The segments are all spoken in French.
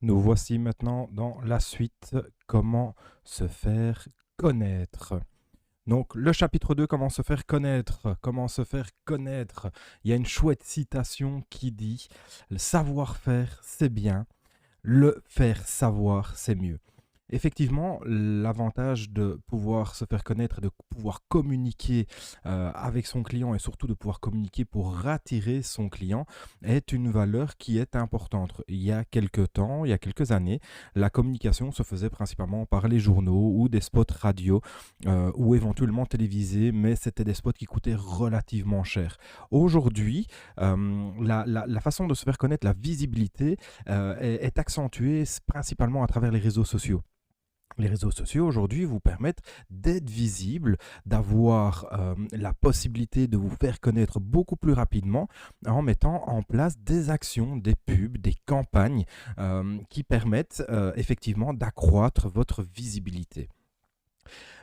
Nous voici maintenant dans la suite, comment se faire connaître. Donc le chapitre 2, comment se faire connaître. Comment se faire connaître. Il y a une chouette citation qui dit: le savoir-faire, c'est bien, le faire savoir, c'est mieux. Effectivement, l'avantage de pouvoir se faire connaître, de pouvoir communiquer avec son client et surtout de pouvoir communiquer pour attirer son client est une valeur qui est importante. Il y a quelques temps, il y a quelques années, la communication se faisait principalement par les journaux ou des spots radio ou éventuellement télévisés, mais c'était des spots qui coûtaient relativement cher. Aujourd'hui, la façon de se faire connaître, la visibilité est accentuée principalement à travers les réseaux sociaux. Les réseaux sociaux aujourd'hui vous permettent d'être visible, d'avoir la possibilité de vous faire connaître beaucoup plus rapidement en mettant en place des actions, des pubs, des campagnes qui permettent effectivement d'accroître votre visibilité.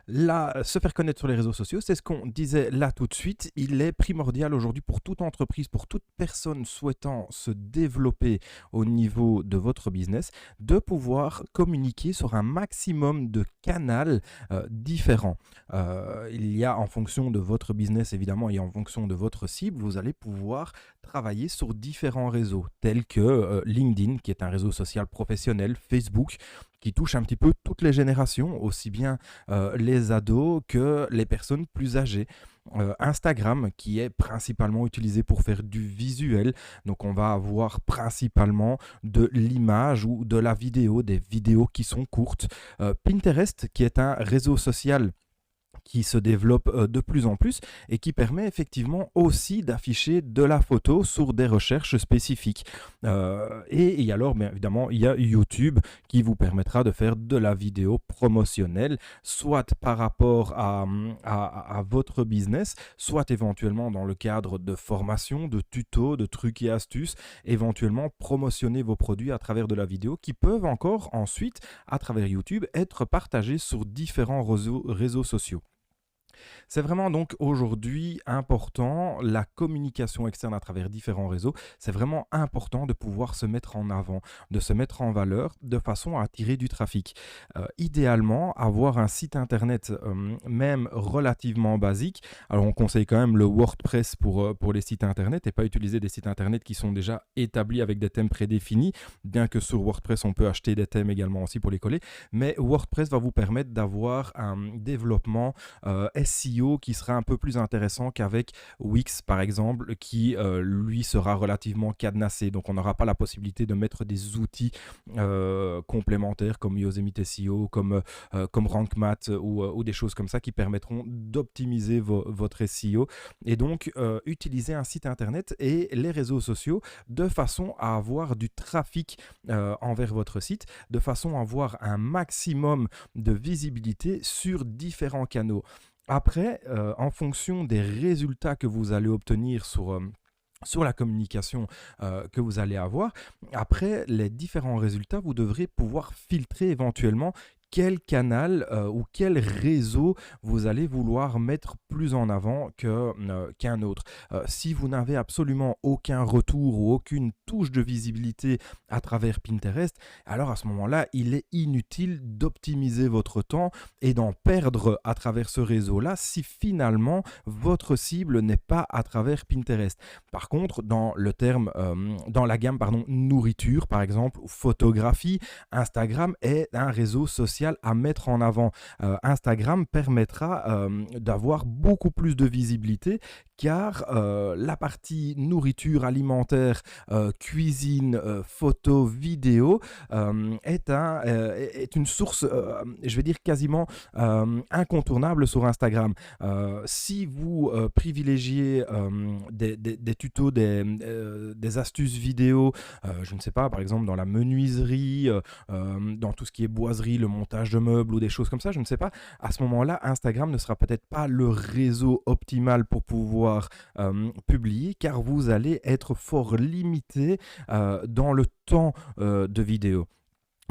Là, se faire connaître sur les réseaux sociaux, c'est ce qu'on disait là tout de suite. Il est primordial aujourd'hui pour toute entreprise, pour toute personne souhaitant se développer au niveau de votre business, de pouvoir communiquer sur un maximum de canaux différents. Il y a en fonction de votre business évidemment et en fonction de votre cible, vous allez pouvoir travailler sur différents réseaux tels que LinkedIn, qui est un réseau social professionnel, Facebook, qui touche un petit peu toutes les générations, aussi bien les ados que les personnes plus âgées. Instagram qui est principalement utilisé pour faire du visuel, donc on va avoir principalement de l'image ou de la vidéo, des vidéos qui sont courtes. Pinterest qui est un réseau social qui se développe de plus en plus et qui permet effectivement aussi d'afficher de la photo sur des recherches spécifiques. Et alors, bien évidemment, il y a YouTube qui vous permettra de faire de la vidéo promotionnelle, soit par rapport à votre business, soit éventuellement dans le cadre de formation, de tutos, de trucs et astuces, éventuellement promotionner vos produits à travers de la vidéo qui peuvent encore ensuite, à travers YouTube, être partagés sur différents réseaux sociaux. C'est vraiment donc aujourd'hui important, la communication externe à travers différents réseaux, c'est vraiment important de pouvoir se mettre en avant, de se mettre en valeur de façon à attirer du trafic. Idéalement, avoir un site internet même relativement basique, alors on conseille quand même le WordPress pour les sites internet et pas utiliser des sites internet qui sont déjà établis avec des thèmes prédéfinis, bien que sur WordPress on peut acheter des thèmes également aussi pour les coller, mais WordPress va vous permettre d'avoir un développement SEO qui sera un peu plus intéressant qu'avec Wix par exemple, qui lui sera relativement cadenassé. Donc on n'aura pas la possibilité de mettre des outils complémentaires comme Yosemite SEO, comme RankMath ou des choses comme ça qui permettront d'optimiser votre SEO. Et donc utiliser un site internet et les réseaux sociaux de façon à avoir du trafic envers votre site, de façon à avoir un maximum de visibilité sur différents canaux. Après, en fonction des résultats que vous allez obtenir sur la communication que vous allez avoir, après les différents résultats, vous devrez pouvoir filtrer éventuellement quel canal ou quel réseau vous allez vouloir mettre plus en avant qu'un autre. Si vous n'avez absolument aucun retour ou aucune touche de visibilité à travers Pinterest, alors à ce moment-là, il est inutile d'optimiser votre temps et d'en perdre à travers ce réseau-là si finalement votre cible n'est pas à travers Pinterest. Par contre, dans la gamme nourriture par exemple, ou photographie, Instagram est un réseau social à mettre en avant. Instagram permettra d'avoir beaucoup plus de visibilité car la partie nourriture alimentaire, cuisine, photo, vidéo est une source, je vais dire quasiment incontournable sur Instagram. Si vous privilégiez des tutos, des astuces vidéo, je ne sais pas, par exemple dans la menuiserie, dans tout ce qui est boiserie, le montage de meubles ou des choses comme ça, je ne sais pas, à ce moment-là, Instagram ne sera peut-être pas le réseau optimal pour pouvoir publier car vous allez être fort limité dans le temps de vidéo.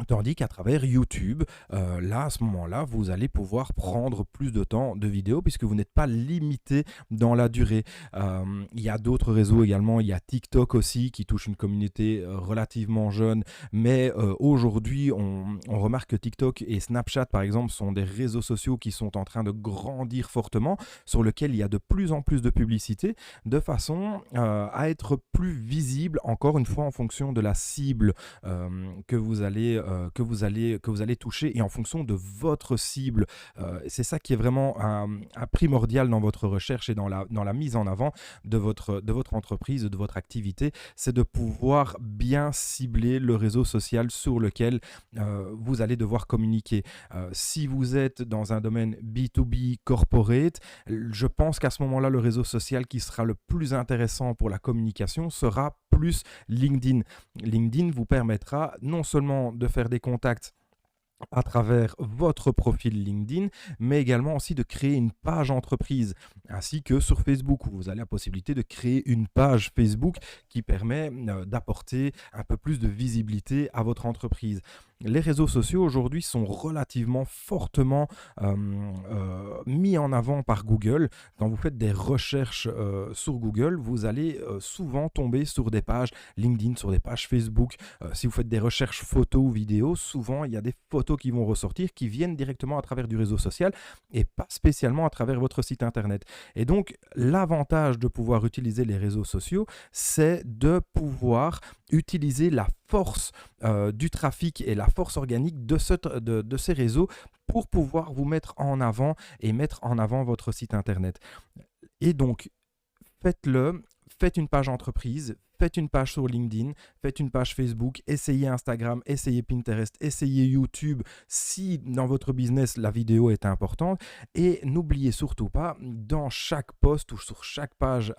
Tandis qu'à travers YouTube, là, à ce moment-là, vous allez pouvoir prendre plus de temps de vidéo puisque vous n'êtes pas limité dans la durée. Il y a d'autres réseaux également, il y a TikTok aussi qui touche une communauté relativement jeune, mais aujourd'hui, on remarque que TikTok et Snapchat, par exemple, sont des réseaux sociaux qui sont en train de grandir fortement, sur lesquels il y a de plus en plus de publicité, de façon à être plus visible, encore une fois, en fonction de la cible que vous allez toucher et en fonction de votre cible. C'est ça qui est vraiment un primordial dans votre recherche et dans la mise en avant de votre entreprise, de votre activité, c'est de pouvoir bien cibler le réseau social sur lequel vous allez devoir communiquer. Si vous êtes dans un domaine B2B corporate, je pense qu'à ce moment-là, le réseau social qui sera le plus intéressant pour la communication sera plus LinkedIn. LinkedIn vous permettra non seulement de faire des contacts à travers votre profil LinkedIn, mais également aussi de créer une page entreprise, ainsi que sur Facebook, où vous avez la possibilité de créer une page Facebook qui permet d'apporter un peu plus de visibilité à votre entreprise. Les réseaux sociaux aujourd'hui sont relativement fortement mis en avant par Google. Quand vous faites des recherches sur Google, vous allez souvent tomber sur des pages LinkedIn, sur des pages Facebook. Si vous faites des recherches photos ou vidéos, souvent il y a des photos qui vont ressortir qui viennent directement à travers du réseau social et pas spécialement à travers votre site internet. Et donc l'avantage de pouvoir utiliser les réseaux sociaux, c'est de pouvoir utiliser la force du trafic et la force organique de ces réseaux pour pouvoir vous mettre en avant et mettre en avant votre site internet. Et donc, faites-le, faites une page entreprise, faites une page sur LinkedIn, faites une page Facebook, essayez Instagram, essayez Pinterest, essayez YouTube si dans votre business la vidéo est importante. Et n'oubliez surtout pas, dans chaque post ou sur chaque page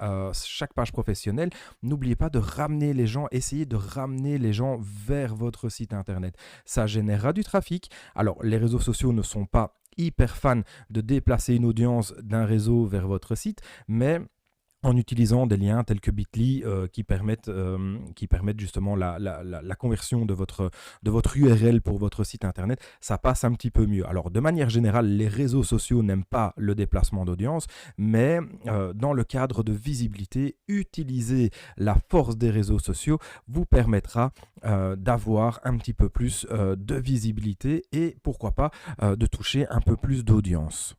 professionnelle, n'oubliez pas de ramener les gens, essayez de ramener les gens vers votre site internet. Ça générera du trafic. Alors, les réseaux sociaux ne sont pas hyper fans de déplacer une audience d'un réseau vers votre site, mais en utilisant des liens tels que Bitly qui permettent justement la conversion de votre URL pour votre site internet, ça passe un petit peu mieux. Alors de manière générale, les réseaux sociaux n'aiment pas le déplacement d'audience, mais dans le cadre de visibilité, utiliser la force des réseaux sociaux vous permettra d'avoir un petit peu plus de visibilité et pourquoi pas de toucher un peu plus d'audience.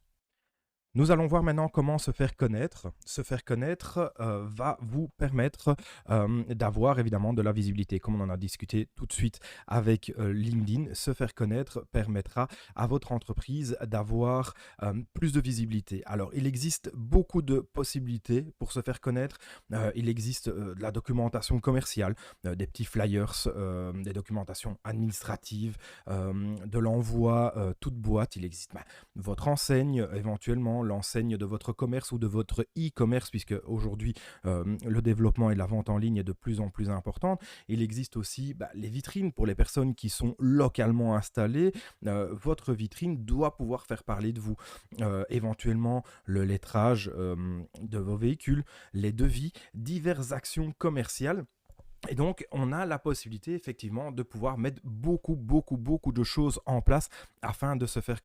Nous allons voir maintenant comment se faire connaître. Se faire connaître va vous permettre d'avoir évidemment de la visibilité. Comme on en a discuté tout de suite avec LinkedIn, se faire connaître permettra à votre entreprise d'avoir plus de visibilité. Alors, il existe beaucoup de possibilités pour se faire connaître. Il existe de la documentation commerciale, des petits flyers, des documentations administratives, de l'envoi toute boîte. Il existe votre enseigne éventuellement, l'enseigne de votre commerce ou de votre e-commerce, puisque aujourd'hui le développement et la vente en ligne est de plus en plus importante. Il existe aussi les vitrines pour les personnes qui sont localement installées. Votre vitrine doit pouvoir faire parler de vous. Éventuellement le lettrage de vos véhicules, les devis, diverses actions commerciales. Et donc, on a la possibilité effectivement de pouvoir mettre beaucoup, beaucoup, beaucoup de choses en place afin de se faire